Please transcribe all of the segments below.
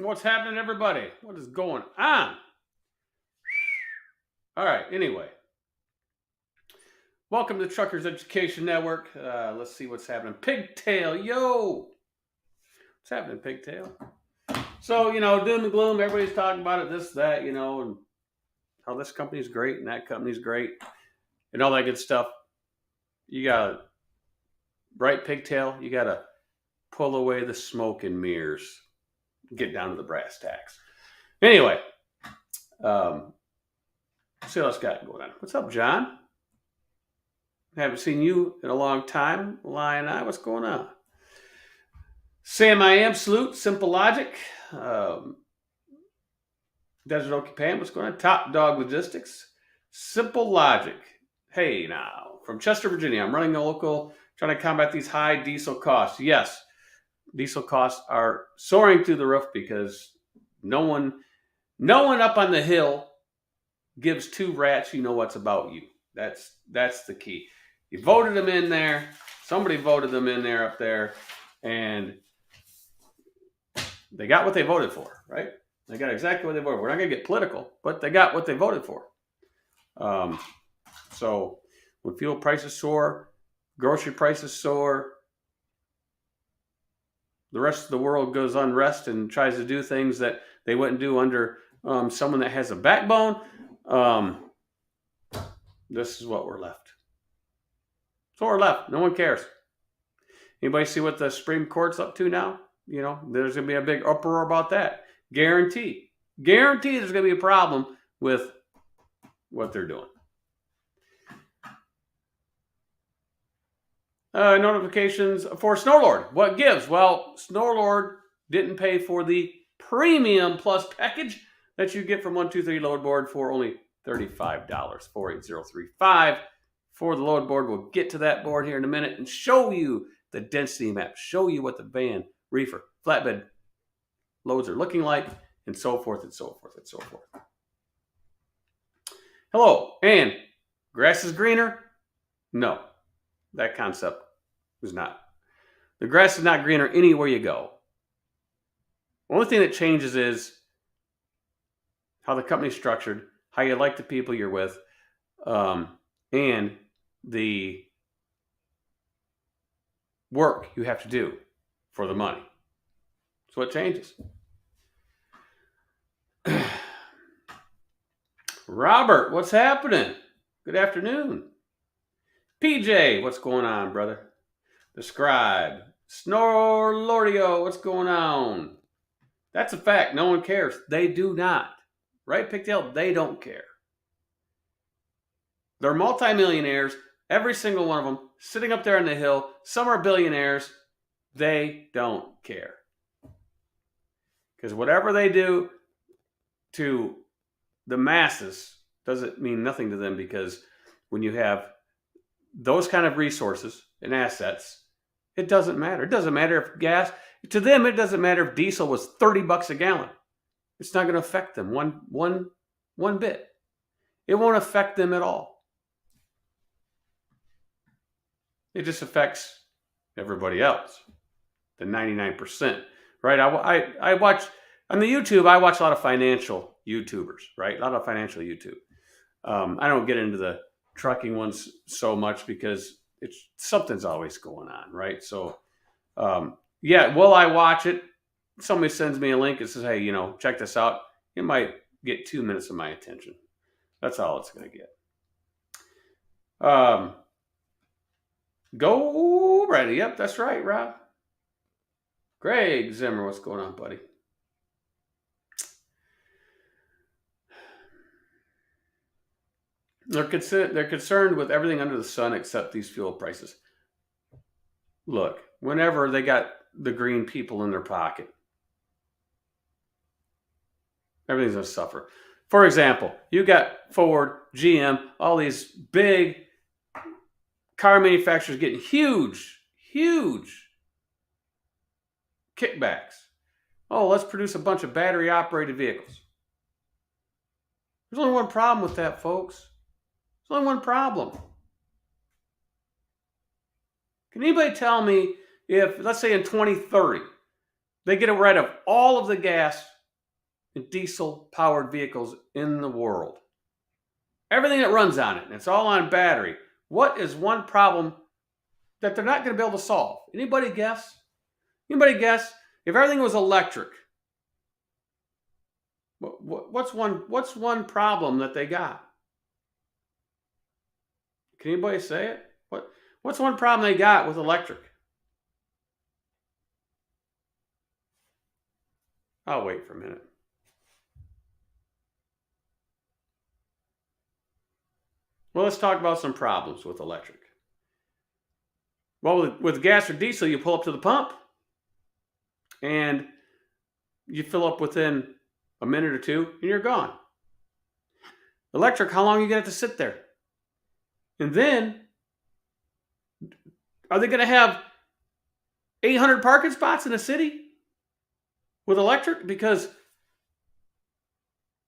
What's happening, everybody? What is going on? All right, anyway. Welcome to the Truckers Education Network. Let's see what's happening. Pigtail, yo! What's happening, Pigtail? So, doom and gloom, everybody's talking about it, this, that, and how this company's great and that company's great and all that good stuff. You gotta, right, Pigtail? You gotta pull away the smoke and mirrors. Get down to the brass tacks. Anyway, see what else got going on. What's up, John? Haven't seen you in a long time. Lion Eye, what's going on? Sam I Absolute, Simple Logic. Desert Oak Pan, what's going on? Top Dog Logistics. Simple Logic. Hey now, from Chester, Virginia. I'm running a local, trying to combat these high diesel costs. Yes, diesel costs are soaring through the roof because no one up on the hill gives two rats, what's about you. That's the key. You voted them in there. Somebody voted them in there up there, and they got what they voted for, right? They got exactly what they voted for. We're not going to get political, but they got what they voted for. So when fuel prices soar, grocery prices soar, the rest of the world goes unrest and tries to do things that they wouldn't do under someone that has a backbone. This is what we're left. So we're left. No one cares. Anybody see what the Supreme Court's up to now? There's going to be a big uproar about that. Guarantee there's going to be a problem with what they're doing. Notifications for SnowLord. What gives? Well, SnowLord didn't pay for the Premium Plus package that you get from 123LoadBoard for only $35, 48035 for the load board. We'll get to that board here in a minute and show you the density map, show you what the van, reefer, flatbed loads are looking like, and so forth and so forth and so forth. Hello, and grass is greener? No, that concept is not. The grass is not greener anywhere you go. The only thing that changes is how the company's structured, how you like the people you're with, and the work you have to do for the money. So it changes. Robert, what's happening? Good afternoon. PJ, what's going on, brother? The Scribe. Snorlordio, what's going on? That's a fact. No one cares. They do not. Right, Pigtail? They don't care. They're multimillionaires, every single one of them, sitting up there on the hill. Some are billionaires. They don't care. Because whatever they do to the masses doesn't mean nothing to them, because when you have those kind of resources and assets, it doesn't matter. It doesn't matter if gas, to them, it doesn't matter if diesel was $30 a gallon. It's not going to affect them one bit. It won't affect them at all. It just affects everybody else, the 99%, right? I watch, on the YouTube, I watch a lot of financial YouTubers, right? A lot of financial YouTube. I don't get into the trucking ones so much because something's always going on, right? So, will I watch it? Somebody sends me a link and says, hey, check this out. It might get 2 minutes of my attention. That's all it's going to get. Go ready. Yep, that's right, Rob. Greg Zimmer, what's going on, buddy? They're concerned with everything under the sun except these fuel prices. Look, whenever they got the green people in their pocket, everything's going to suffer. For example, you got Ford, GM, all these big car manufacturers getting huge kickbacks. Oh, let's produce a bunch of battery-operated vehicles. There's only one problem with that, folks. There's only one problem. Can anybody tell me if, let's say in 2030, they get rid of all of the gas and diesel-powered vehicles in the world. Everything that runs on it, and it's all on battery. What is one problem that they're not going to be able to solve? Anybody guess? Anybody guess? If everything was electric, what's one problem that they got? Can anybody say it? What's one problem they got with electric? I'll wait for a minute. Well, let's talk about some problems with electric. Well, with gas or diesel, you pull up to the pump and you fill up within a minute or two and you're gone. Electric, how long are you going to have to sit there? And then, are they going to have 800 parking spots in a city with electric? Because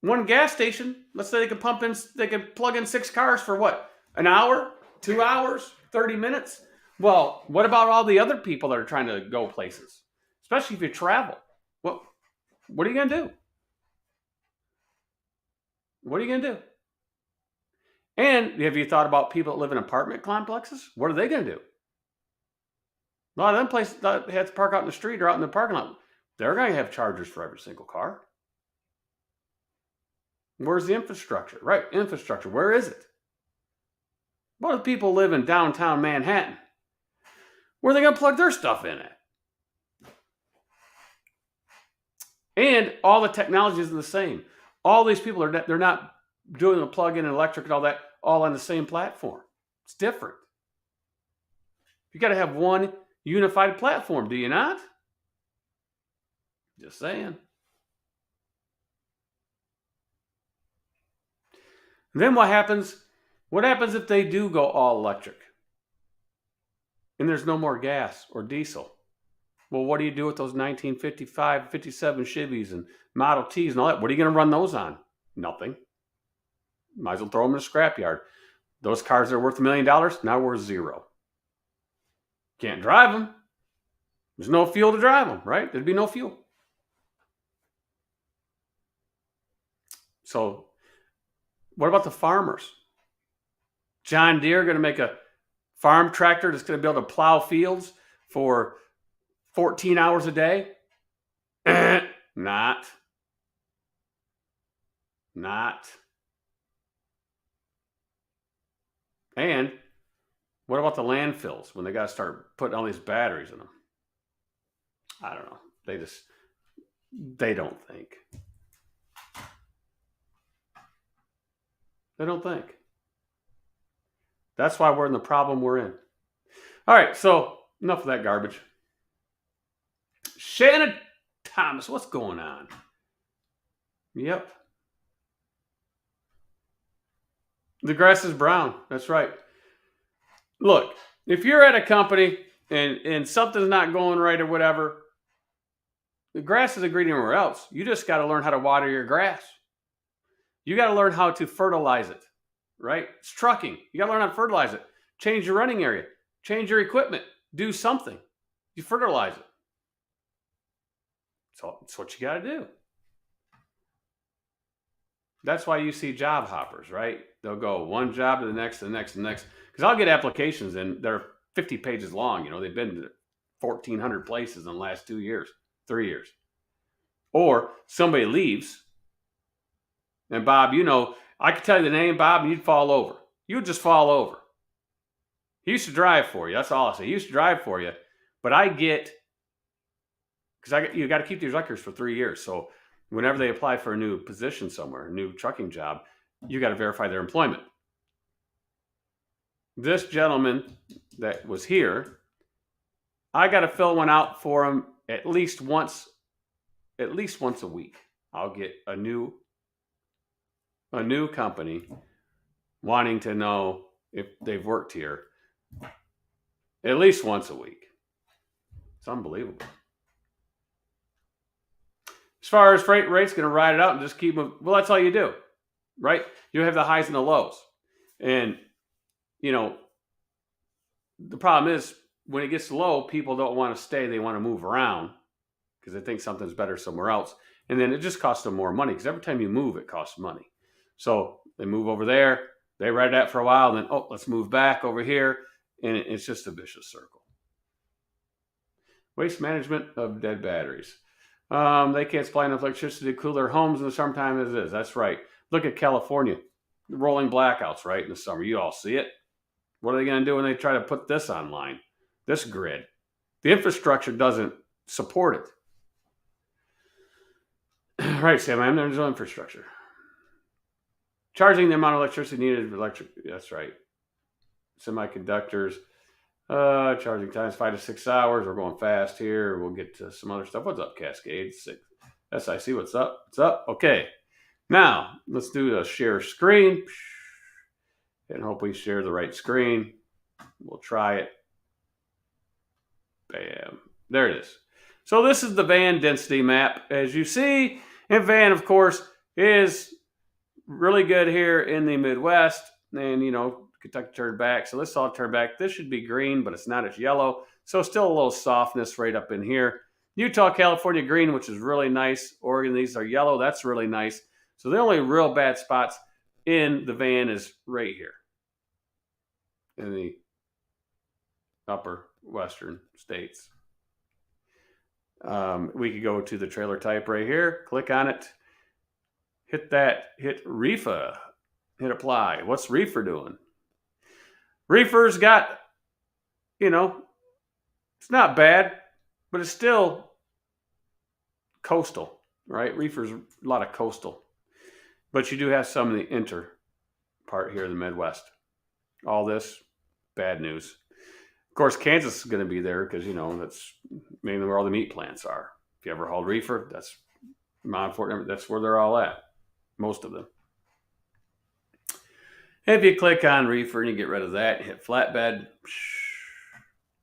one gas station, let's say they can plug in 6 cars for what? An hour? 2 hours? 30 minutes? Well, what about all the other people that are trying to go places? Especially if you travel. Well, what are you going to do? What are you going to do? And have you thought about people that live in apartment complexes? What are they going to do? A lot of them places that have to park out in the street or out in the parking lot, they're going to have chargers for every single car. Where's the infrastructure? Right, infrastructure. Where is it? What if people live in downtown Manhattan? Where are they going to plug their stuff in at? And all the technology is the same. All these people they're not doing the plug-in and electric and all that all on the same platform. It's different. You got to have one unified platform, do you not? Just saying. And then what happens? What happens if they do go all electric? And there's no more gas or diesel? Well, what do you do with those 1955, 57 Chevys and Model Ts and all that? What are you going to run those on? Nothing. Might as well throw them in a scrapyard. Those cars that are worth $1 million, now worth $0. Can't drive them. There's no fuel to drive them, right? There'd be no fuel. So, what about the farmers? John Deere going to make a farm tractor that's going to be able to plow fields for 14 hours a day? Not. And what about the landfills when they got to start putting all these batteries in them? I don't know. They don't think. They don't think. That's why we're in the problem we're in. All right, so enough of that garbage. Shannon Thomas, what's going on? Yep. The grass is brown. That's right. Look, if you're at a company and something's not going right or whatever, the grass isn't green anywhere else. You just got to learn how to water your grass. You got to learn how to fertilize it, right? It's trucking. You got to learn how to fertilize it. Change your running area. Change your equipment. Do something. You fertilize it. So it's what you got to do. That's why you see job hoppers, right? They'll go one job to the next, to the next, to the next. Because I'll get applications and they're 50 pages long. You know, they've been to 1,400 places in the last 2 years, 3 years. Or somebody leaves. And Bob, you know, I could tell you the name, Bob, and you'd fall over. You'd just fall over. He used to drive for you. That's all I say. He used to drive for you. But I get, because you got to keep these records for 3 years. So whenever they apply for a new position somewhere, a new trucking job, you got to verify their employment. This gentleman that was here, I got to fill one out for him at least once a week. I'll get a new company wanting to know if they've worked here at least once a week. It's unbelievable. As far as freight rates, going to ride it out and just keep them. Well, that's all you do, right? You have the highs and the lows. And, you know, the problem is when it gets low, people don't want to stay. They want to move around because they think something's better somewhere else. And then it just costs them more money because every time you move, it costs money. So they move over there, they ride that for a while, and then, oh, let's move back over here. And it's just a vicious circle. Waste management of dead batteries. They can't supply enough electricity to cool their homes in the summertime as it is. That's right. Look at California. Rolling blackouts, right, in the summer. You all see it. What are they going to do when they try to put this online? This grid. The infrastructure doesn't support it. Right, Sam, there's no infrastructure. Charging the amount of electricity needed for that's right. Semiconductors. Charging times 5 to 6 hours. We're going fast here. We'll get to some other stuff. What's up, Cascade? SIC, what's up? What's up? Okay. Now, let's do a share screen. And hope we share the right screen. We'll try it. Bam. There it is. So this is the van density map. As you see, and van, of course, is really good here in the Midwest. And, Kentucky turned back. So this all turned back. This should be green, but it's not. It's yellow. So still a little softness right up in here. Utah, California, green, which is really nice. Oregon, these are yellow. That's really nice. So the only real bad spots in the van is right here in the upper western states. We could go to the trailer type right here. Click on it. Hit that. Hit reefer. Hit apply. What's reefer doing? Reefer's got, it's not bad, but it's still coastal, right? Reefer's a lot of coastal. But you do have some in the inter part here in the Midwest. All this, bad news. Of course, Kansas is going to be there because, that's mainly where all the meat plants are. If you ever hauled reefer, that's where they're all at, most of them. If you click on reefer and you get rid of that, hit flatbed.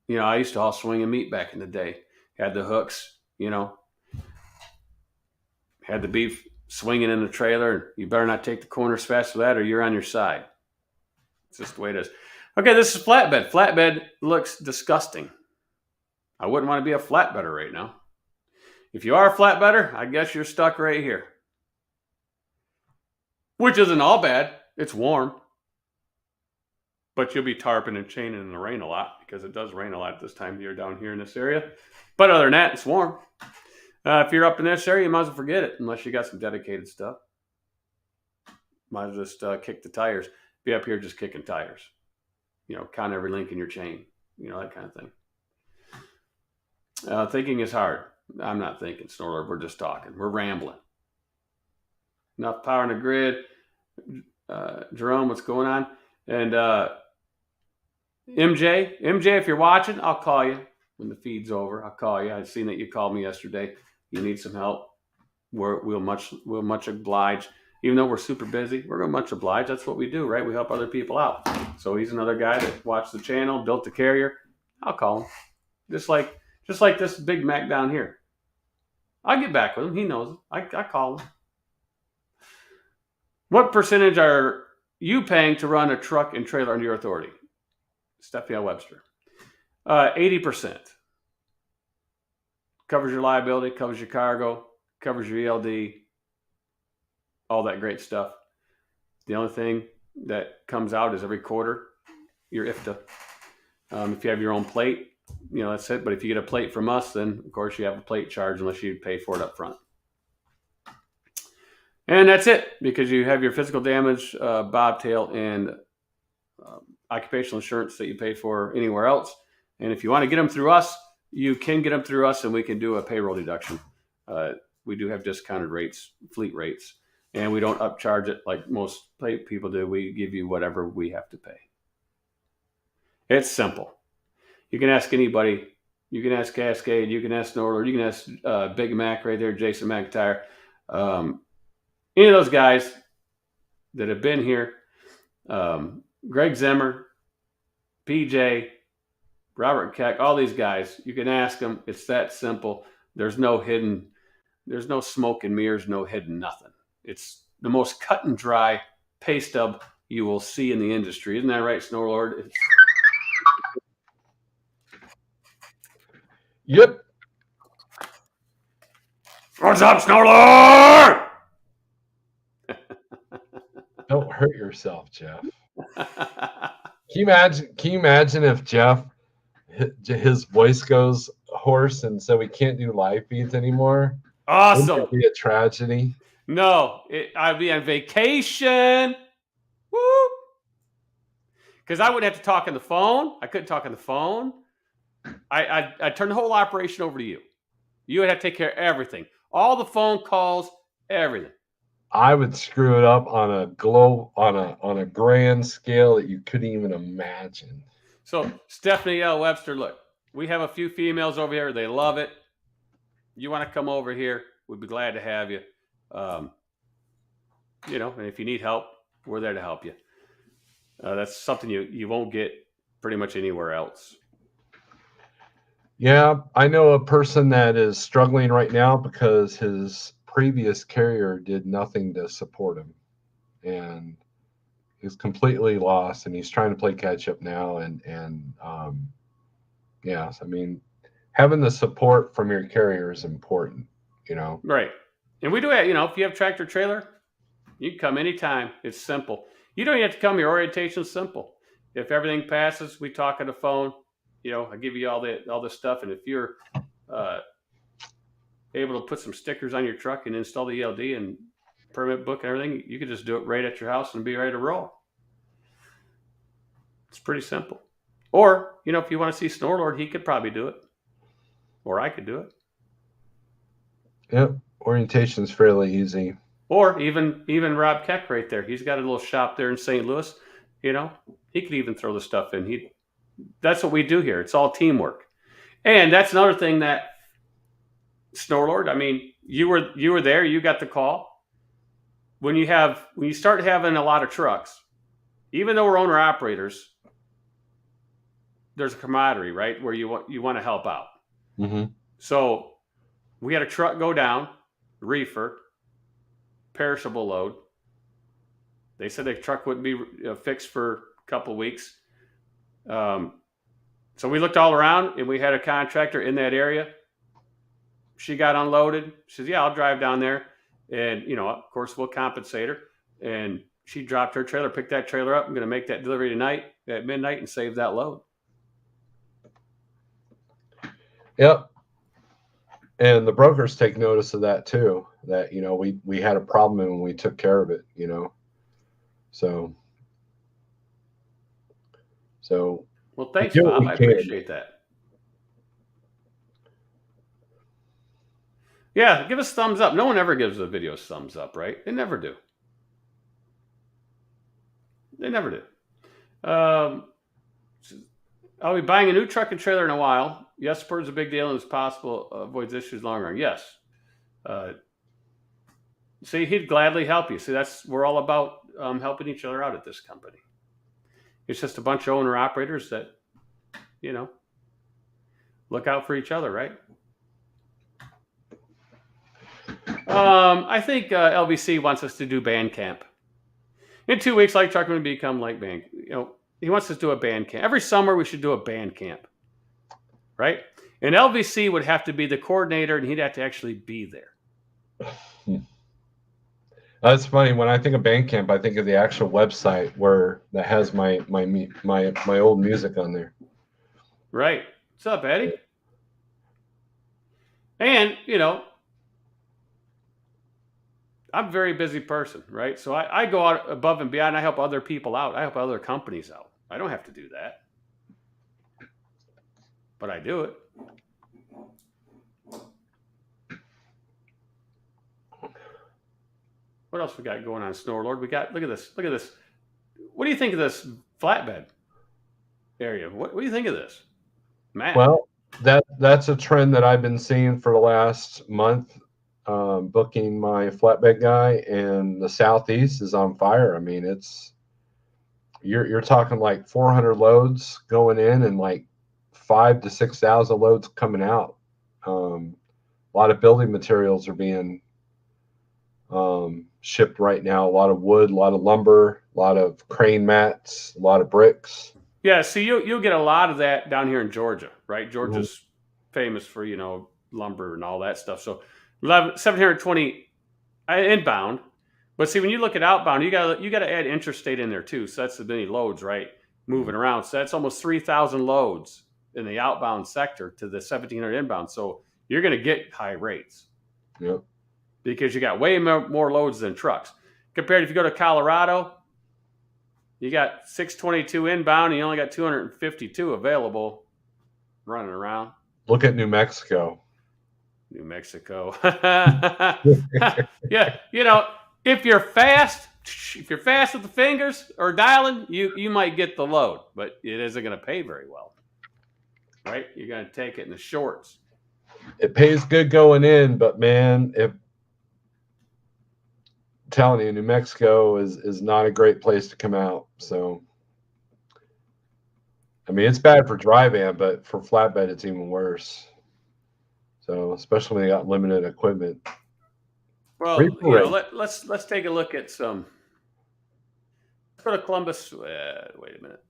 I used to haul swinging meat back in the day. Had the hooks, had the beef swinging in the trailer. You better not take the corners fast with that or you're on your side. It's just the way it is. Okay, this is flatbed. Flatbed looks disgusting. I wouldn't want to be a flatbedder right now. If you are a flatbedder, I guess you're stuck right here. Which isn't all bad. It's warm. But you'll be tarping and chaining in the rain a lot because it does rain a lot this time of year down here in this area. But other than that, it's warm. If you're up in this area, you might as well forget it unless you got some dedicated stuff. Might as well just kick the tires. Be up here just kicking tires. Count every link in your chain. That kind of thing. Thinking is hard. I'm not thinking, Snorler. We're just talking. We're rambling. Enough power in the grid. Jerome, what's going on? And MJ, if you're watching, I'll call you when the feed's over. I'll call you. I've seen that you called me yesterday. You need some help. We'll much oblige. Even though we're super busy, we're going to much oblige. That's what we do, right? We help other people out. So he's another guy that watched the channel, built the carrier. I'll call him. Just like this Big Mac down here. I'll get back with him. He knows it. I call him. What percentage are you paying to run a truck and trailer under your authority? Stephanie Webster. 80%. Covers your liability, covers your cargo, covers your ELD, all that great stuff. The only thing that comes out is every quarter, your IFTA. If you have your own plate, that's it. But if you get a plate from us, then of course you have a plate charge unless you pay for it up front. And that's it, because you have your physical damage, bobtail, and occupational insurance that you pay for anywhere else. And if you want to get them through us, you can get them through us, and we can do a payroll deduction. We do have discounted rates, fleet rates, and we don't upcharge it like most people do. We give you whatever we have to pay. It's simple. You can ask anybody. You can ask Cascade. You can ask Norler. You can ask Big Mac right there, Jason McIntyre. Any of those guys that have been here, Greg Zimmer, PJ, Robert Keck, all these guys, you can ask them. It's that simple. There's no smoke and mirrors, no hidden nothing. It's the most cut and dry pay stub you will see in the industry. Isn't that right, Snorlord? Yep. What's up, Snorler? Don't hurt yourself, Jeff. Can you imagine if Jeff, his voice goes hoarse and so we can't do live feeds anymore? Awesome. Wouldn't that be a tragedy? No, I'd be on vacation. Woo! Because I wouldn't have to talk on the phone. I couldn't talk on the phone. I'd turn the whole operation over to you. You would have to take care of everything. All the phone calls, everything. I would screw it up on a grand scale that you couldn't even imagine. So Stephanie L. Webster, look, we have a few females over here. They love it. You want to come over here? We'd be glad to have you. And if you need help, we're there to help you. That's something you won't get pretty much anywhere else. Yeah, I know a person that is struggling right now because his previous carrier did nothing to support him, and he's completely lost, and he's trying to play catch up now. Yes, I mean, having the support from your carrier is important, Right. And we do have, if you have tractor trailer, you can come anytime. It's simple. You don't even have to come. Your orientation is simple. If everything passes, we talk on the phone. I give you all this stuff, and if you're able to put some stickers on your truck and install the ELD and permit book and everything, you can just do it right at your house and be ready to roll. It's pretty simple. Or, if you want to see Snorlord, he could probably do it. Or I could do it. Yep. Orientation is fairly easy. Or even Rob Keck right there. He's got a little shop there in St. Louis. He could even throw the stuff in. That's what we do here. It's all teamwork. And that's another thing that Snorlord, I mean, you were there, you got the call. When you start having a lot of trucks, even though we're owner operators, there's a camaraderie, right? Where you want to help out. Mm-hmm. So we had a truck go down, reefer, perishable load. They said the truck wouldn't be fixed for a couple of weeks. So we looked all around, and we had a contractor in that area. She got unloaded. She says, yeah, I'll drive down there. And, of course, we'll compensate her. And she dropped her trailer, picked that trailer up. I'm going to make that delivery tonight at midnight and save that load. Yep. And the brokers take notice of that too, that, we had a problem and we took care of it, So. Well, thanks, Bob. I appreciate that. Yeah, give us thumbs up. No one ever gives the videos thumbs up, right? They never do. I'll be buying a new truck and trailer in a while. Yes, support is a big deal and it's possible avoids issues long run. Yes. See, he'd gladly help you. See, we're all about helping each other out at this company. It's just a bunch of owner operators that, look out for each other, right? I think LVC wants us to do band camp. In 2 weeks, Like Truck would become like band. He wants us to do a band camp. Every summer, we should do a band camp, right? And LVC would have to be the coordinator, and he'd have to actually be there. That's funny. When I think of band camp, I think of the actual website that has my old music on there. Right. What's up, Eddie? And I'm a very busy person, right? So I go out above and beyond. I help other people out. I help other companies out. I don't have to do that, but I do it. What else we got going on, Snorlord? Look at this. What do you think of this flatbed area? What do you think of this, Matt? Well, that's a trend that I've been seeing for the last month. Booking my flatbed guy, and the Southeast is on fire. I mean, you're talking like 400 loads going in and like 5,000 to 6,000 loads coming out. A lot of building materials are being shipped right now. A lot of wood, a lot of lumber, a lot of crane mats, a lot of bricks. Yeah, see, you'll get a lot of that down here in Georgia, right? Georgia's famous for lumber and all that stuff. So 1,720 inbound. But see, when you look at outbound, you got to add interstate in there too. So that's the many loads, right? Moving around. So that's almost 3,000 loads in the outbound sector to the 1,700 inbound. So you're going to get high rates. Yep. Because you got way more loads than trucks. Compared if you go to Colorado, you got 622 inbound and you only got 252 available running around. Look at New Mexico. New Mexico. Yeah, if you're fast with the fingers or dialing, you might get the load, but it isn't going to pay very well. Right? You're going to take it in the shorts. It pays good going in, but man, telling you, New Mexico is not a great place to come out. So, I mean, it's bad for dry van, but for flatbed, it's even worse. So, especially when they got limited equipment. Well, let's take a look at some. Let's go to Columbus. Wait a minute.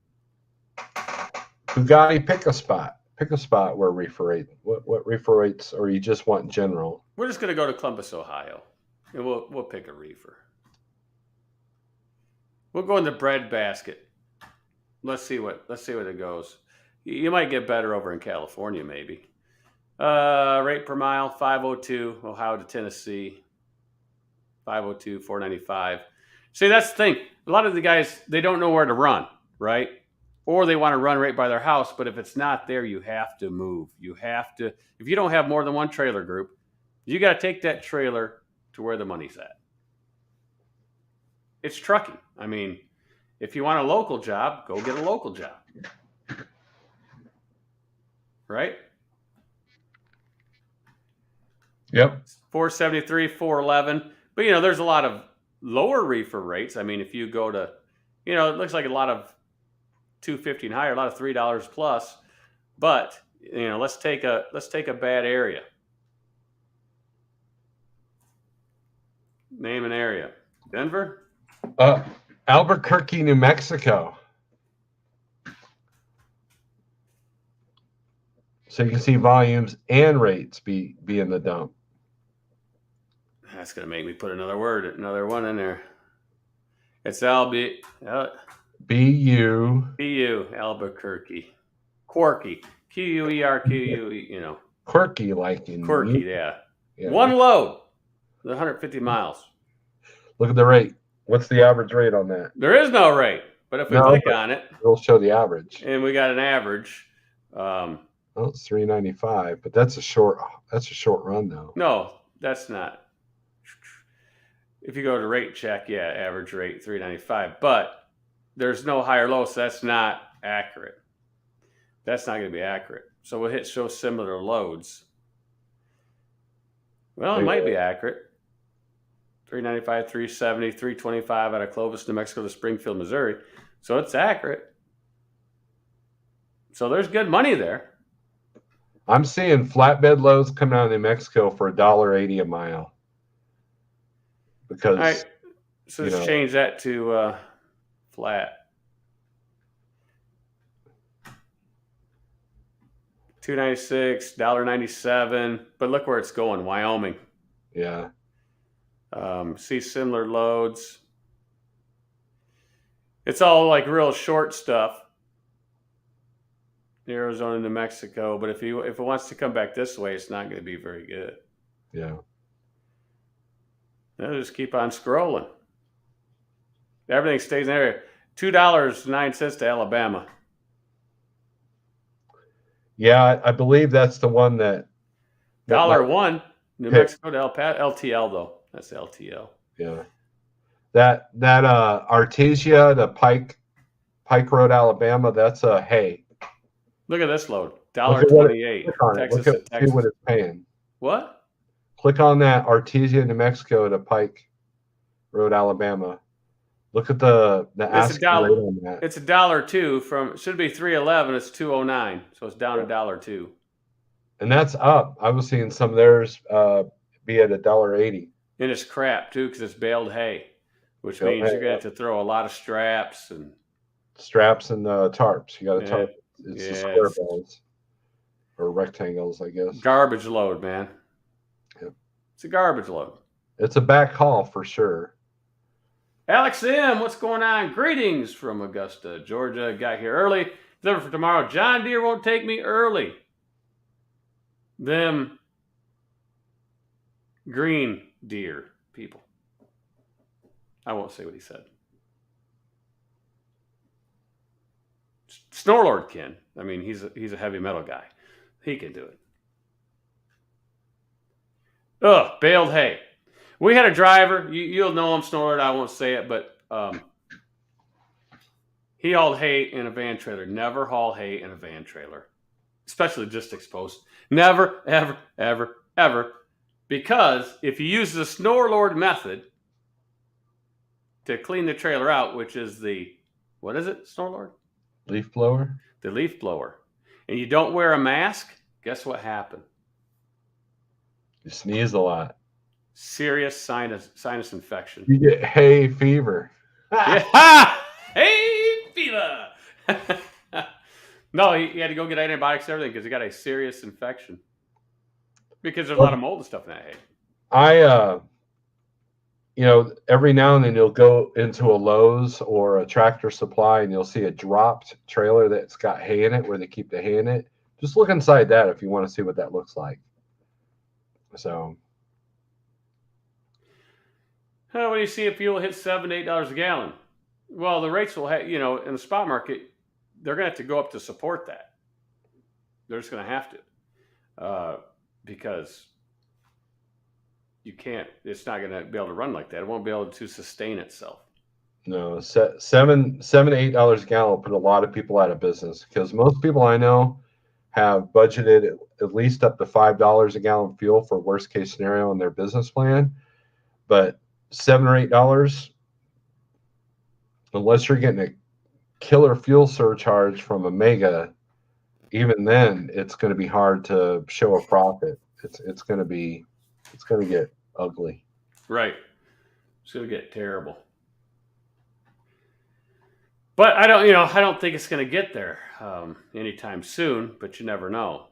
Bugatti, pick a spot. Pick a spot where reefer rate. What reefer rates, or you just want general? We're just going to go to Columbus, Ohio, and we'll pick a reefer. We'll go in the bread basket. Let's see what it goes. You might get better over in California, maybe. Rate per mile 502, Ohio to Tennessee. 502, 495. See, that's the thing. A lot of the guys, they don't know where to run, right? Or they want to run right by their house, but if it's not there, you have to move. You have to, if you don't have more than one trailer group, you got to take that trailer to where the money's at. It's trucking. I mean, if you want a local job, go get a local job. Right? Yep. 473, 411. But, there's a lot of lower reefer rates. I mean, if you go to, it looks like a lot of $2.50 and higher, a lot of $3 plus. But, let's take a bad area. Name an area. Denver? Albuquerque, New Mexico. So you can see volumes and rates be in the dump. That's going to make me put another one in there. It's B-U, Albuquerque. Quirky. Querque, Quirky, like in Quirky, yeah. One load, 150 miles. Look at the rate. What's the average rate on that? There is no rate, but if we click on it, it'll show the average. And we got an average. It's 395, but that's a short run though. No, that's not. If you go to rate check, average rate 395, but there's no higher low, so that's not accurate. That's not going to be accurate. So we'll hit show similar loads. Well, it might be accurate. 395, 370, 325 out of Clovis, New Mexico to Springfield, Missouri. So it's accurate. So there's good money there. I'm seeing flatbed loads coming out of New Mexico for $1.80 a mile. Because, all right, so let's change that to flat. $2.96, $1.97, but look where it's going, Wyoming. Yeah. See similar loads. It's all like real short stuff. Arizona, New Mexico, but if it wants to come back this way, it's not going to be very good. Yeah. They'll just keep on scrolling. Everything stays in there. $2.09 to Alabama. Yeah, I believe that's the one that $1.01 New Mexico to LTL though. That's LTL. Yeah. That Artesia to Pike Road, Alabama, that's a hay. Look at this load. $1.28. Texas to Texas. See what it's paying. What? Click on that Artesia, New Mexico to Pike Road, Alabama. Look at the asking rate on that. It's $1.02 from, it should be $3.11. It's $2.09, so it's down $1.02. And that's up. I was seeing some of theirs be at $1.80. And it's crap too because it's baled hay, which means you're gonna have to throw a lot of straps and tarps. You got to tarp. It's the square bales or rectangles, I guess. Garbage load, man. Yep. It's a garbage load. It's a back haul for sure. Alex M., what's going on? Greetings from Augusta, Georgia. Got here early. Deliver for tomorrow. John Deere won't take me early. Them green deer people. I won't say what he said. Snorlord can. I mean, he's a heavy metal guy. He can do it. Ugh, baled hay. We had a driver. You'll know him, Snorlord. I won't say it, but he hauled hay in a van trailer. Never haul hay in a van trailer, especially logistics post. Never, ever, ever, ever. Because if you use the Snorlord method to clean the trailer out, which is the, what is it, Snorlord? Leaf blower? The leaf blower. And you don't wear a mask, guess what happened? You sneeze a lot. Serious sinus infection. You get hay fever. Yeah. Hey, fever. No, he had to go get antibiotics and everything because he got a serious infection. Because there's a lot of mold and stuff in that hay. Every now and then you'll go into a Lowe's or a Tractor Supply and you'll see a dropped trailer that's got hay in it where they keep the hay in it. Just look inside that if you want to see what that looks like. So. When you see if fuel hit $7 to $8 a gallon, well, the rates will have, in the spot market, they're going to have to go up to support that. They're just going to have to, because you can't. It's not going to be able to run like that. It won't be able to sustain itself. No, $7 to $8 a gallon will put a lot of people out of business because most people I know have budgeted at least up to $5 a gallon fuel for worst case scenario in their business plan, but $7 or $8, unless you're getting a killer fuel surcharge from a mega, even then it's going to be hard to show a profit. It's going to get ugly. Right. It's going to get terrible. But I don't think it's going to get there anytime soon, but you never know.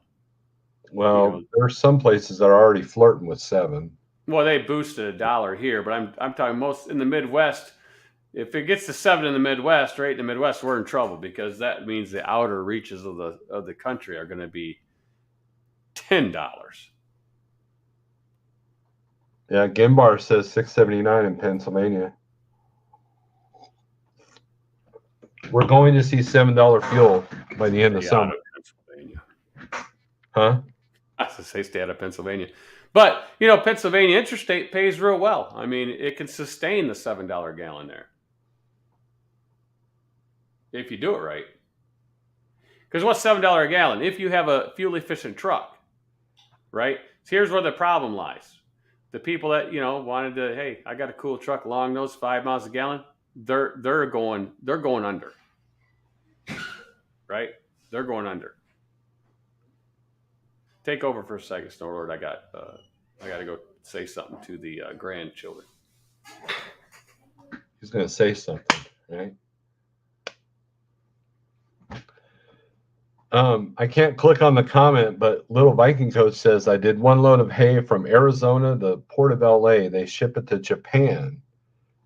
Well, there's some places that are already flirting with $7. Well, they boosted $1 here, but I'm talking most in the Midwest. If it gets to $7 in the Midwest, right in the Midwest, we're in trouble because that means the outer reaches of the country are going to be $10. Yeah, Gimbar says $6.79 in Pennsylvania. We're going to see $7 fuel by the end of summer. Pennsylvania. Huh? I was going to say stay out of Pennsylvania. But, Pennsylvania Interstate pays real well. I mean, it can sustain the $7 a gallon there. If you do it right. Because what's $7 a gallon? If you have a fuel-efficient truck, right? So here's where the problem lies. The people that, wanted to, hey, I got a cool truck, long nose, 5 miles a gallon, they're going under. Right? They're going under. Take over for a second, Snorlord. I got to go say something to the grandchildren. He's going to say something, right? I can't click on the comment, but Little Viking Coach says, I did 1 load of hay from Arizona to the port of LA. They ship it to Japan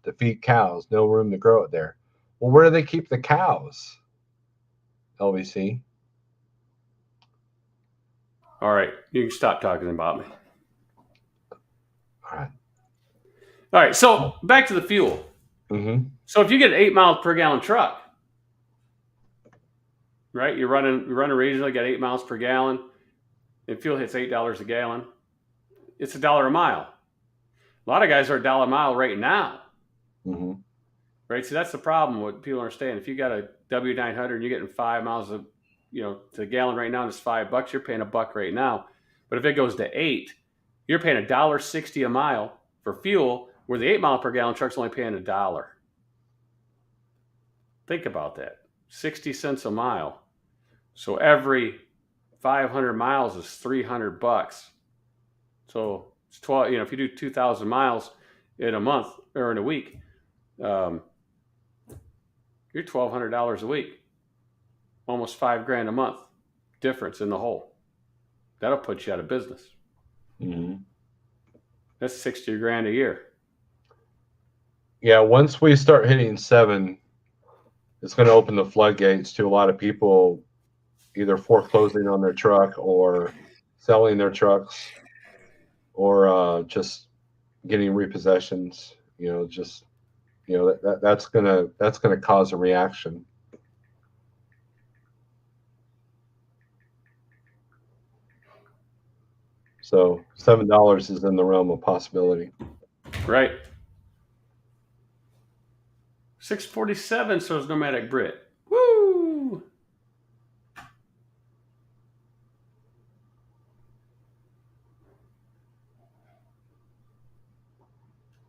to feed cows. No room to grow it there. Well, where do they keep the cows? LVC. All right. You can stop talking about me. All right. So back to the fuel. Mm-hmm. So if you get an 8 miles per gallon truck, right? You're running regionally, got 8 miles per gallon, and fuel hits $8 a gallon. It's $1 a mile. A lot of guys are $1 a mile right now. Mm-hmm. Right? So that's the problem. What people understand. If you got a W900 and you're getting 5 miles to the gallon right now, and it's $5, you're paying $1 right now. But if it goes to 8, you're paying $1.60 a mile for fuel, where the 8 mile per gallon truck's only paying $1. Think about that. 60 cents a mile. So every 500 miles is $300. So it's 12. If you do 2,000 miles in a month or in a week, you're $1,200 a week. Almost $5,000 a month difference in the hole. That'll put you out of business. Mm-hmm. That's $60,000 a year. Yeah, once we start hitting 7, it's going to open the floodgates to a lot of people either foreclosing on their truck or selling their trucks or just getting repossessions. That's gonna cause a reaction. So $7 is in the realm of possibility. Right. 647 shows Nomadic Brit. Woo!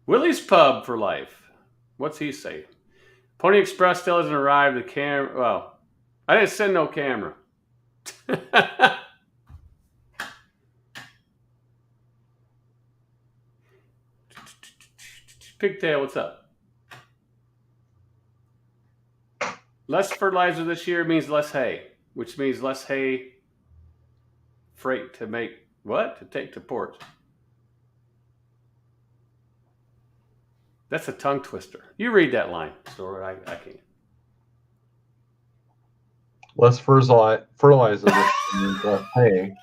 Willie's Pub for life. What's he say? Pony Express still hasn't arrived. The camera. Well, I didn't send no camera. Pigtail, what's up? Less fertilizer this year means less hay, which means less hay freight to make what? To take to port. That's a tongue twister. You read that line, Store. I can't. Less fertilizer means less hay,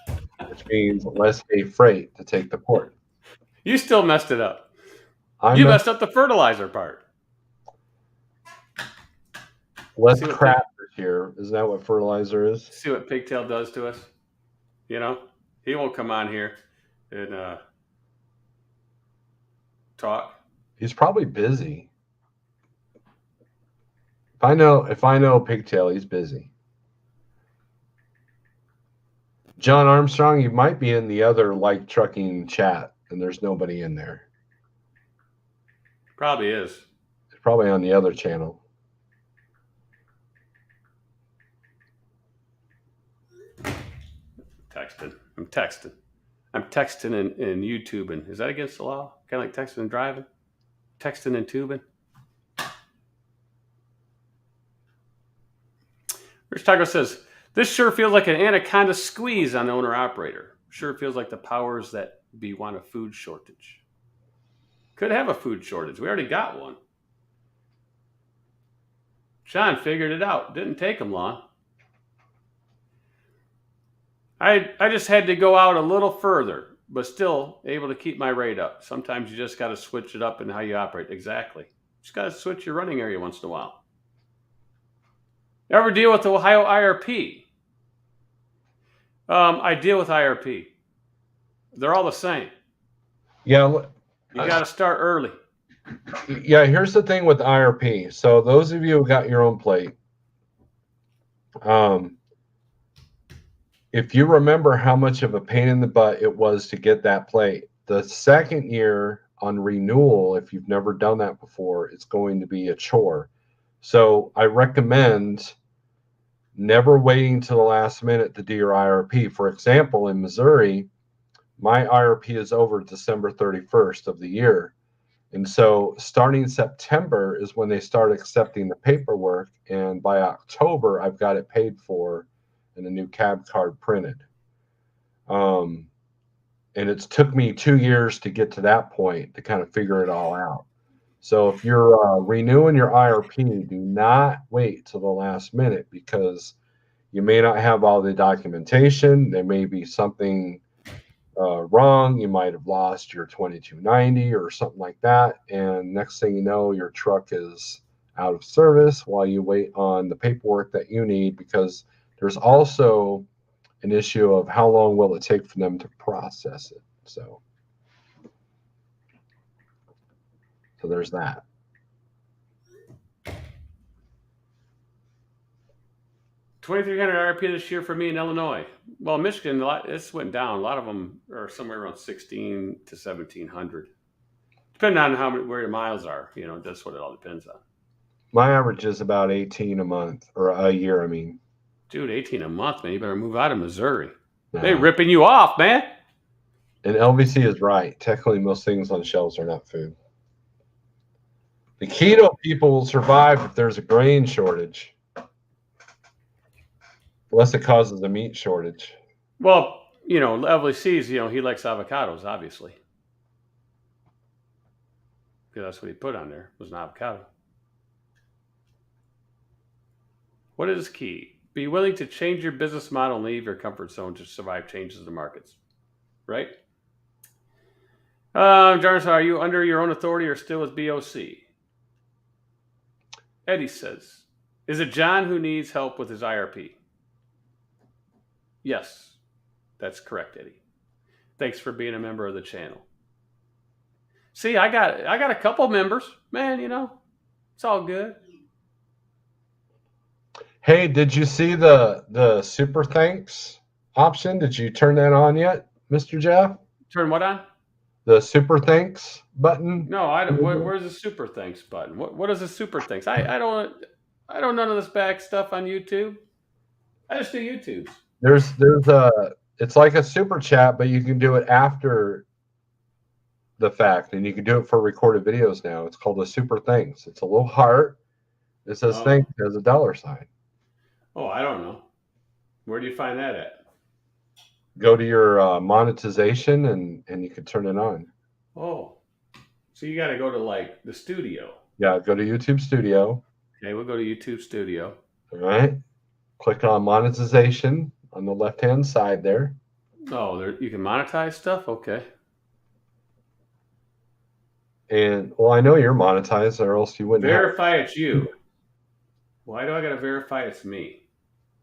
which means less hay freight to take to port. You still messed it up. You messed up the fertilizer part. Less crap this year. Isn't that what fertilizer is? See what Pigtail does to us? You know, he won't come on here and talk. He's probably busy. If I know Pigtail, he's busy. John Armstrong, you might be in the other like trucking chat, and there's nobody in there. Probably is. It's probably on the other channel. I'm texting and YouTubing. Is that against the law? Kind of like texting and driving? Texting and tubing? Rich Taco says, this sure feels like an anaconda squeeze on the owner-operator. Sure feels like the powers that be want a food shortage. Could have a food shortage. We already got one. Sean figured it out. Didn't take him long. I just had to go out a little further, but still able to keep my rate up. Sometimes you just got to switch it up in how you operate. Exactly. Just got to switch your running area once in a while. Ever deal with the Ohio IRP? I deal with IRP. They're all the same. Yeah. You got to start early. Yeah, here's the thing with IRP. So those of you who got your own plate, if you remember how much of a pain in the butt it was to get that plate, the second year on renewal, if you've never done that before, it's going to be a chore. So I recommend never waiting to the last minute to do your IRP. For example, in Missouri, my IRP is over December 31st of the year. And so starting September is when they start accepting the paperwork. And by October, I've got it paid for and a new cab card printed. And it's took me 2 years to get to that point to kind of figure it all out. So if you're renewing your IRP, do not wait till the last minute because you may not have all the documentation. There may be something wrong. You might have lost your 2290 or something like that. And next thing you know, your truck is out of service while you wait on the paperwork that you need, because there's also an issue of how long will it take for them to process it. So there's that. $2,300 RP this year for me in Illinois. Well, Michigan, this went down. A lot of them are somewhere around 16 to 1,700, depending on where your miles are. You know, that's what it all depends on. My average is about 18 a month or a year. I mean, dude, 18 a month, man. You better move out of Missouri. No. They're ripping you off, man. And LVC is right. Technically, most things on shelves are not food. The keto people will survive if there's a grain shortage, unless it causes a meat shortage. Well, you know, LVC's, you know, he likes avocados, obviously. because that's what he put on there, was an avocado. What is key? Be willing to change your business model and leave your comfort zone to survive changes in the markets. Right? Jarvis, are you under your own authority or still with BOC? Eddie says, is it John who needs help with his IRP? Yes, that's correct, Eddie. Thanks for being a member of the channel. See, I got a couple members. Man, it's all good. Hey, did you see the super thanks option? Did you turn that on yet, Mr. Jeff? Turn what on? The super thanks button? No, I don't. Where's the super thanks button? What is the super thanks? I don't none of this back stuff on YouTube. I just do YouTube's. There's it's like a super chat, but you can do it after the fact, and you can do it for recorded videos now. It's called a super thanks. It's a little heart. It says thanks as a dollar sign. Oh, I don't know. Where do you find that at? Go to your monetization and you can turn it on. Oh, so you got to go to like the studio. Yeah, go to YouTube Studio. Okay, we'll go to YouTube Studio. All right. Click on monetization on the left-hand side there. Oh, there you can monetize stuff? Okay. And, well, I know you're monetized, or else you wouldn't verify it's you. Why do I got to verify it's me?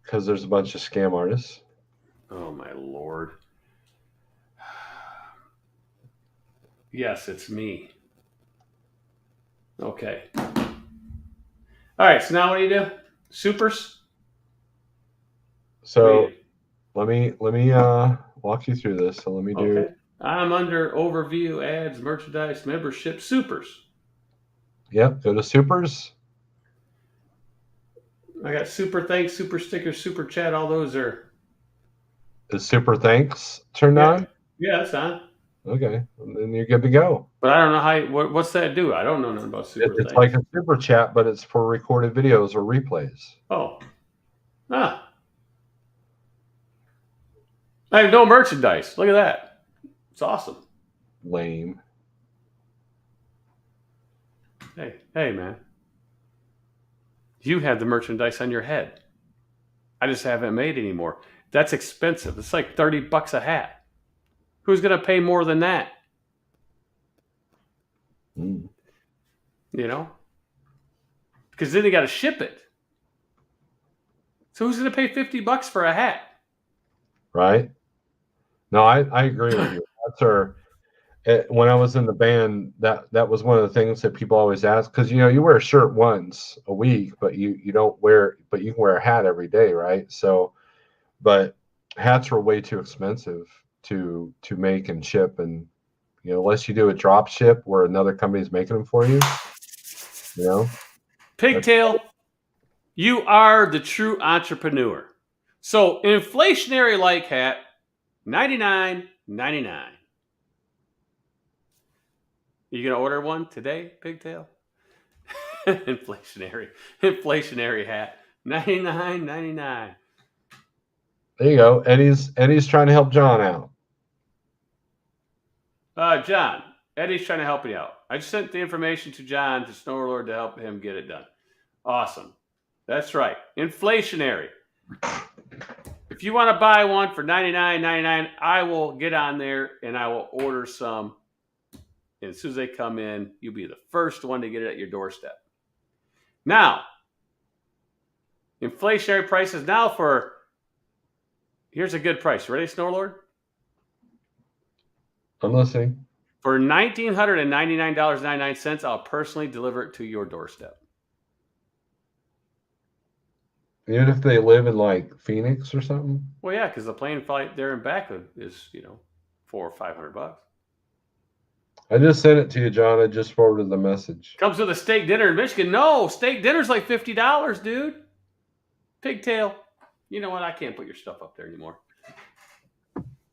Because there's a bunch of scam artists. Oh, my Lord. Yes, it's me. Okay. All right, so now what do you do? Supers? So let me walk you through this. So let me do. Okay. I'm under overview, ads, merchandise, membership, supers. Yep, go to supers. I got super thanks, super stickers, super chat. All those are. Is super thanks turned on? Yeah, it's on. Okay, and then you're good to go. But I don't know what's that do? I don't know nothing about super thanks. It's like a super chat, but it's for recorded videos or replays. Oh. I have no merchandise. Look at that. It's awesome. Lame. Hey, man. You have the merchandise on your head. I just haven't made anymore. That's expensive. It's like $30 a hat. Who's going to pay more than that? Mm. Because then they got to ship it. So who's going to pay $50 for a hat? Right. No, I agree with you. When I was in the band, that was one of the things that people always ask, because you wear a shirt once a week, but you don't wear, but you can wear a hat every day, right? So, but hats are way too expensive to make and ship, and unless you do a drop ship where another company's making them for you, Pigtail, you are the true entrepreneur. So inflationary like hat, $99.99. You gonna order one today, Pigtail? inflationary hat, $99.99. There you go. Eddie's trying to help John out. John, Eddie's trying to help you out. I just sent the information to John to Snowlord to help him get it done. Awesome. That's right. Inflationary. If you want to buy one for $99.99, I will get on there and I will order some. And as soon as they come in, you'll be the first one to get it at your doorstep. Now, inflationary prices now here's a good price. Ready, Snowlord? I'm listening. For $1,999.99, I'll personally deliver it to your doorstep. Even if they live in like Phoenix or something? Well, yeah, because the plane flight there and back is, $400 or $500. I just sent it to you, John. I just forwarded the message. Comes with a steak dinner in Michigan. No, steak dinner's like $50, dude. Pigtail. You know what? I can't put your stuff up there anymore.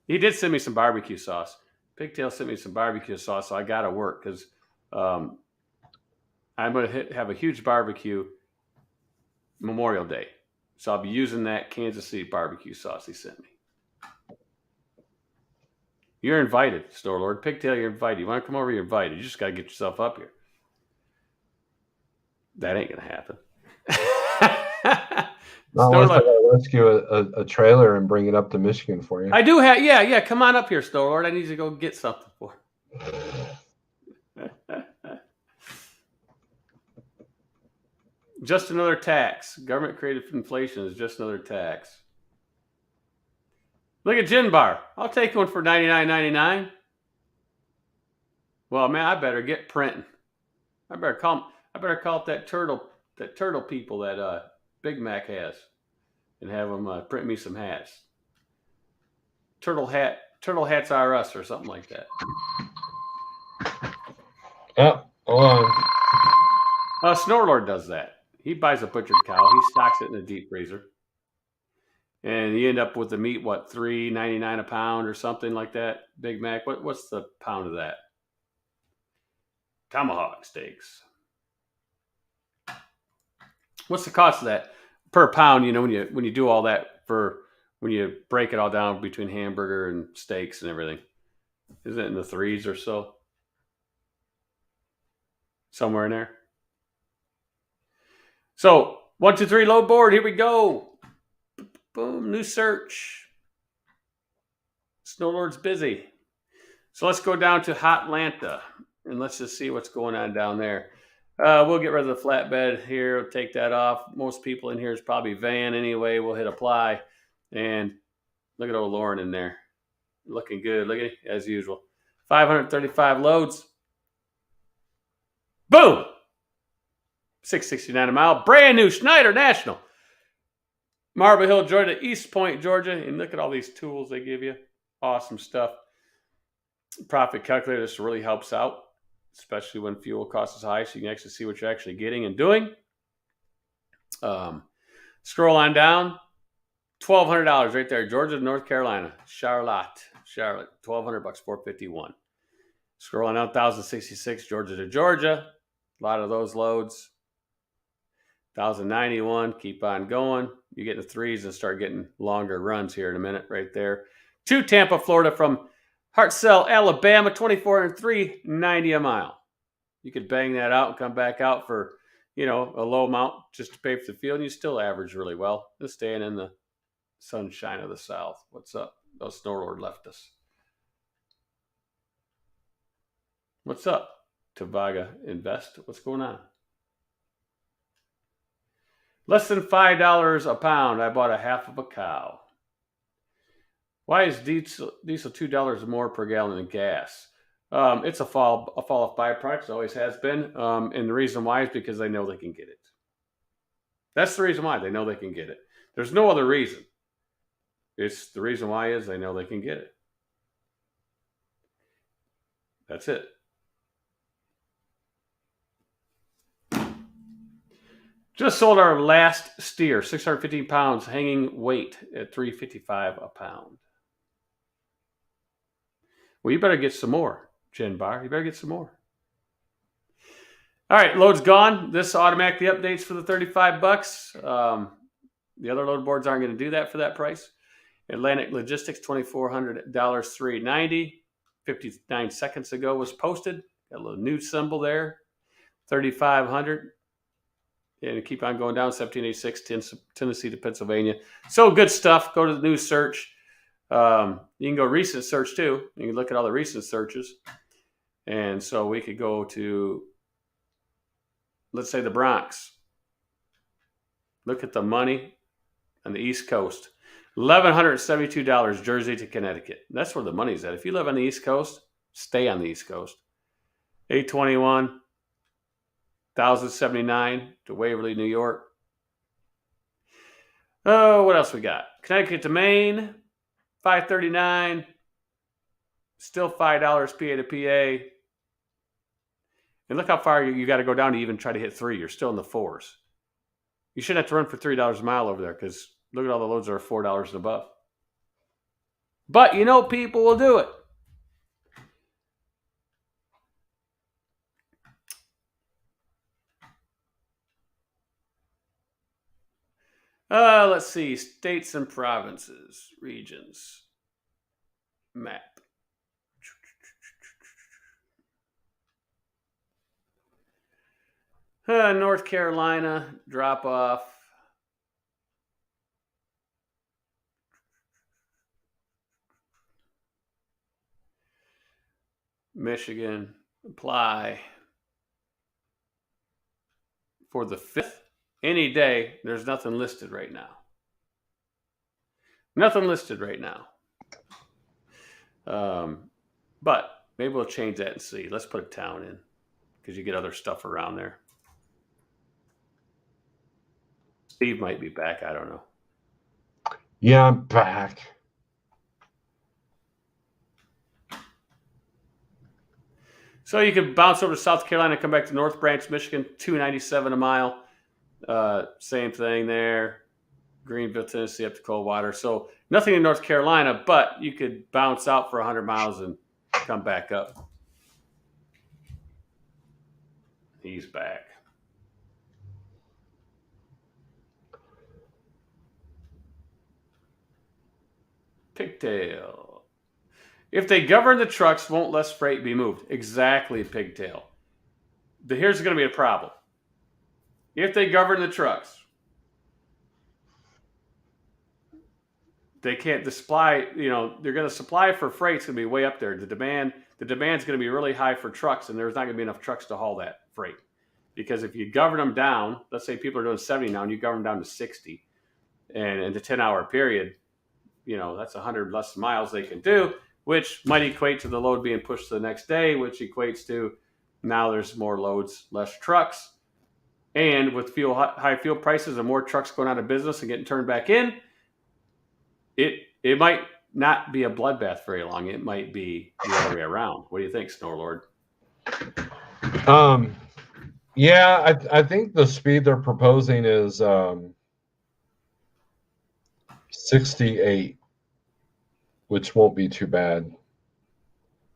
He did send me some barbecue sauce. Pigtail sent me some barbecue sauce, so I got to work because I'm going to have a huge barbecue Memorial Day. So I'll be using that Kansas City barbecue sauce he sent me. You're invited, Store Lord. Pigtail, you're invited. You want to come over, you're invited. You just got to get yourself up here. That ain't gonna happen. Not unless I gotta rescue a trailer and bring it up to Michigan for you. I do have, yeah. Come on up here, Snowlord. I need you to go get something for. Just another tax. Government created inflation is just another tax. Look at Gin Bar. I'll take one for $99.99. Well, man, I better get printing. I better call up that turtle people that Big Mac has, and have them print me some hats. Turtle hats are us, or something like that. Yep. Hold on. Snorlord does that. He buys a butchered cow. He stocks it in a deep freezer, and you end up with the meat, what, $3.99 a pound or something like that. Big Mac. What's the pound of that? Tomahawk steaks. What's the cost of that per pound? You know, when you do all that when you break it all down between hamburger and steaks and everything, isn't it in the threes or so? Somewhere in there. So 123 load board. Here we go. Boom. New search. Snowlord's busy. So let's go down to Hotlanta and let's just see what's going on down there. We'll get rid of the flatbed here. We'll take that off. Most people in here is probably van anyway. We'll hit apply. And look at old Lauren in there. Looking good. Look at it, as usual. 535 loads. Boom! $6.69 a mile. Brand new Schneider National. Marble Hill, Georgia, East Point, Georgia. And look at all these tools they give you. Awesome stuff. Profit calculator, this really helps out, especially when fuel cost is high, so you can actually see what you're actually getting and doing. Scroll on down. $1,200 right there. Georgia, North Carolina. Charlotte. $1,200, $451. Scroll on out. 1,066, Georgia to Georgia. A lot of those loads. 1,091. Keep on going. You get the threes and start getting longer runs here in a minute right there. To Tampa, Florida from Hartselle, Alabama, $2,403.90 a mile. You could bang that out and come back out for, a low amount just to pay for the field, and you still average really well. Just staying in the sunshine of the South. What's up? Oh, Snowlord left us. What's up, Tavaga Invest? What's going on? Less than $5 a pound. I bought a half of a cow. Why is diesel $2 more per gallon than gas? It's a fall off byproduct. It always has been. And the reason why is because they know they can get it. That's the reason why. They know they can get it. There's no other reason. It's the reason why is they know they can get it. That's it. Just sold our last steer, 615 pounds, hanging weight at $355 a pound. Well, you better get some more, Jen Bar. You better get some more. All right, load's gone. This automatically updates for the $35. The other load boards aren't going to do that for that price. Atlantic Logistics, $2,400, $390. 59 seconds ago was posted. Got a little new symbol there. $3,500. And keep on going down, 1786, Tennessee to Pennsylvania. So good stuff. Go to the new search. You can go recent search too. You can look at all the recent searches. And so we could go to, let's say, the Bronx. Look at the money on the East Coast. $1,172, Jersey to Connecticut. That's where the money's at. If you live on the East Coast, stay on the East Coast. 821. 1,079 to Waverly, New York. Oh, what else we got? Connecticut to Maine, $539. Still $5 PA to PA. And look how far you got to go down to even try to hit 3. You're still in the 4s. You shouldn't have to run for $3 a mile over there because look at all the loads that are $4 and above. But people will do it. Let's see. States and provinces, regions, map. North Carolina, drop off. Michigan, apply for the 5th. Any day, there's nothing listed right now. Nothing listed right now. But maybe we'll change that and see. Let's put a town in because you get other stuff around there. Steve might be back. I don't know. Yeah, I'm back. So you could bounce over to South Carolina, come back to North Branch, Michigan, $2.97 a mile. Same thing there. Greenville, Tennessee, up to Coldwater. So nothing in North Carolina, but you could bounce out for 100 miles and come back up. He's back. Pigtail. If they govern the trucks, won't less freight be moved? Exactly, Pigtail. Here's going to be a problem. If they govern the trucks, they can't supply, they're going to supply for freight. It's going to be way up there. The demand's going to be really high for trucks, and there's not going to be enough trucks to haul that freight. Because if you govern them down, let's say people are doing 70 now, and you govern them down to 60, and in the 10-hour period, that's 100 less miles they can do, which might equate to the load being pushed to the next day, which equates to now there's more loads, less trucks. And with high fuel prices and more trucks going out of business and getting turned back in, it might not be a bloodbath very long. It might be the other way around. What do you think, Snorlord? Yeah, I think the speed they're proposing is 68, which won't be too bad.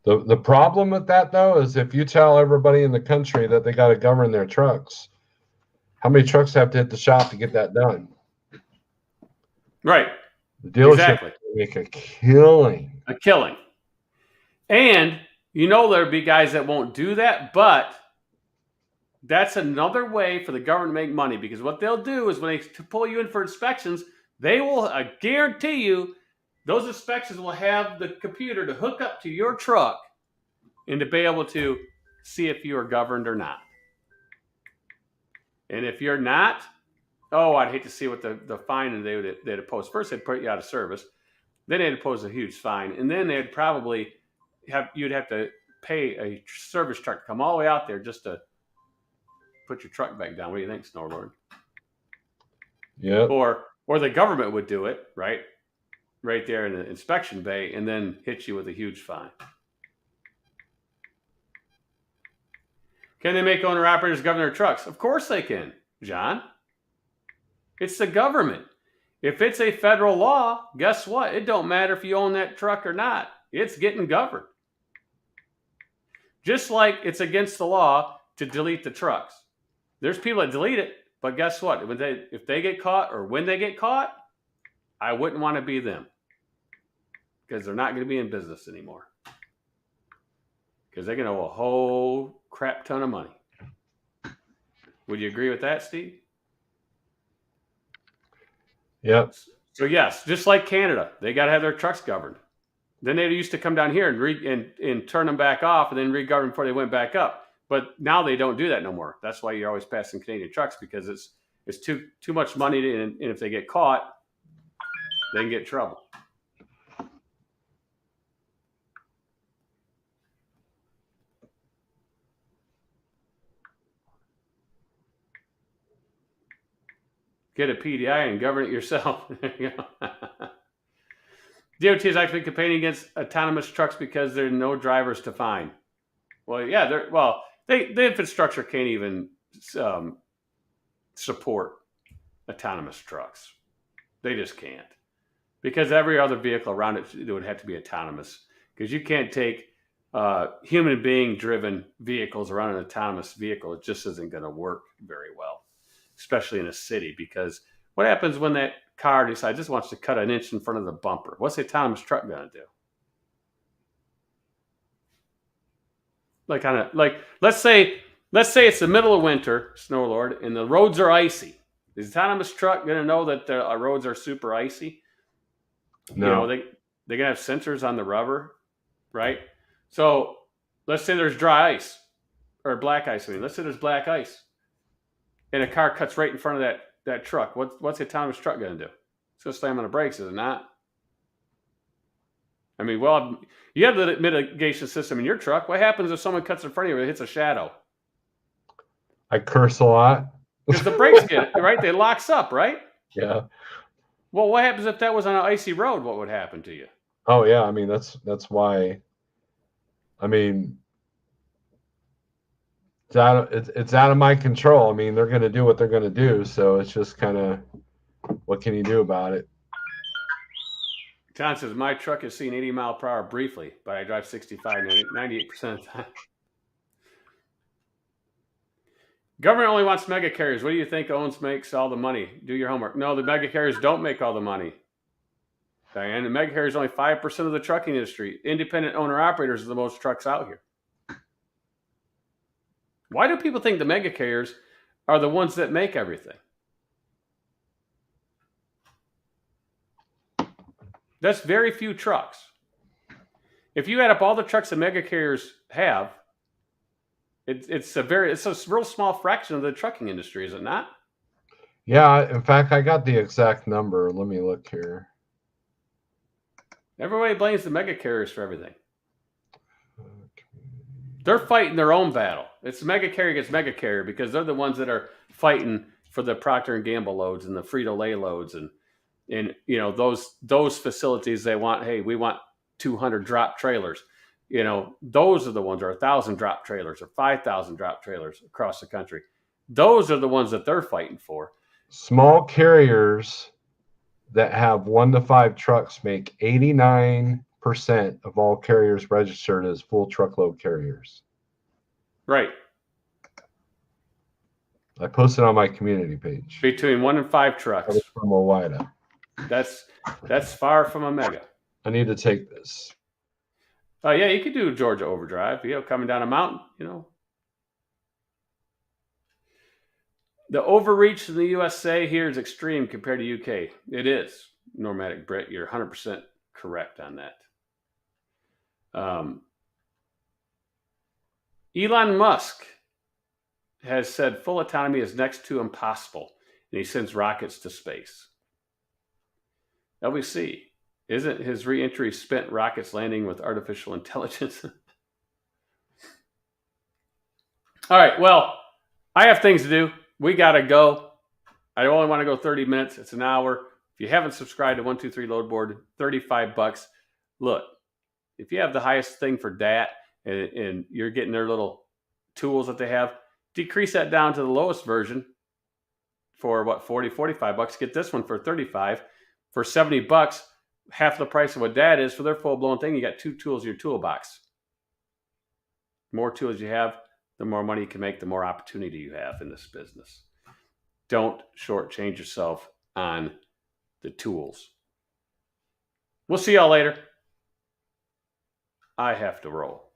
The problem with that, though, is if you tell everybody in the country that they got to govern their trucks, how many trucks have to hit the shop to get that done? Right. The dealership exactly. make a killing. A killing. And there'll be guys that won't do that, but that's another way for the government to make money, because what they'll do is when they pull you in for inspections, they will, I guarantee you, those inspections will have the computer to hook up to your truck and to be able to see if you are governed or not. And if you're not, I'd hate to see what the fine they'd impose. First, they'd put you out of service. Then they'd impose a huge fine. And then they'd probably you'd have to pay a service truck to come all the way out there just to put your truck back down. What do you think, Snorlord? Yeah. Or the government would do it, right there in the inspection bay, and then hit you with a huge fine. Can they make owner-operators govern their trucks? Of course they can, John. It's the government. If it's a federal law, guess what? It don't matter if you own that truck or not. It's getting governed. Just like it's against the law to delete the trucks. There's people that delete it, but guess what? If they get caught or when they get caught, I wouldn't want to be them, because they're not going to be in business anymore. Because they're going to owe a whole crap ton of money. Would you agree with that, Steve? Yep. So yes, just like Canada, they got to have their trucks governed. Then they used to come down here and turn them back off and then re-govern before they went back up. But now they don't do that no more. That's why you're always passing Canadian trucks, because it's too much money, and if they get caught, they can get in trouble. Get a PDI and govern it yourself. DOT is actually campaigning against autonomous trucks because there are no drivers to find. Well, yeah, the infrastructure can't even support autonomous trucks. They just can't, because every other vehicle around it would have to be autonomous, because you can't take human being driven vehicles around an autonomous vehicle. It just isn't going to work very well, especially in a city, because what happens when that car decides just wants to cut an inch in front of the bumper? What's the autonomous truck going to do? Like let's say Let's say it's the middle of winter, snow lord, and the roads are icy. Is the autonomous truck going to know that the roads are super icy? No. They're going to have sensors on the rubber, right? So let's say there's dry ice or black ice. Let's say there's black ice, and a car cuts right in front of that truck. What's the autonomous truck going to do? It's going to slam on the brakes, is it not? I mean, well, you have the mitigation system in your truck. What happens if someone cuts in front of you and it hits a shadow? I curse a lot. Because the brakes get it, right? They locks up, right? Yeah. Well, what happens if that was on an icy road? What would happen to you? Oh yeah. I mean, that's why. I mean, it's out of my control. I mean, they're going to do what they're going to do. So it's just kind of, what can you do about it? John says, my truck has seen 80 mile per hour briefly, but I drive 65, 98% of the time. Government only wants mega carriers. What do you think makes all the money? Do your homework. No, the mega carriers don't make all the money. Diane, the mega carriers are only 5% of the trucking industry. Independent owner operators are the most trucks out here. Why do people think the mega carriers are the ones that make everything? That's very few trucks. If you add up all the trucks that mega carriers have, it's a real small fraction of the trucking industry, is it not? Yeah. In fact, I got the exact number. Let me look here. Everybody blames the mega carriers for everything. They're fighting their own battle. It's mega carrier against mega carrier because they're the ones that are fighting for the Procter and Gamble loads and the Frito-Lay loads and those facilities. They want, hey, we want 200 drop trailers. Those are the ones, or 1,000 drop trailers, or 5,000 drop trailers across the country. Those are the ones that they're fighting for. Small carriers that have 1 to 5 trucks make 89% of all carriers registered as full truckload carriers. Right. I posted on my community page. Between 1 and 5 trucks. That is from Owida. That's far from a mega. I need to take this. Oh yeah, you could do Georgia overdrive. Coming down a mountain. The overreach in the USA here is extreme compared to UK. It is. Normatic Brit, you're 100% correct on that. Elon Musk has said full autonomy is next to impossible, and he sends rockets to space. LBC, isn't his re-entry spent rockets landing with artificial intelligence? All right, well, I have things to do. We got to go. I only want to go 30 minutes. It's an hour. If you haven't subscribed to 123LoadBoard, $35. Look, if you have the highest thing for DAT and you're getting their little tools that they have, decrease that down to the lowest version for what, 40, $45. Get this one for 35. For $70, half the price of what DAT is for their full-blown thing. You got 2 tools in your toolbox. The more tools you have, the more money you can make, the more opportunity you have in this business. Don't shortchange yourself on the tools. We'll see y'all later. I have to roll.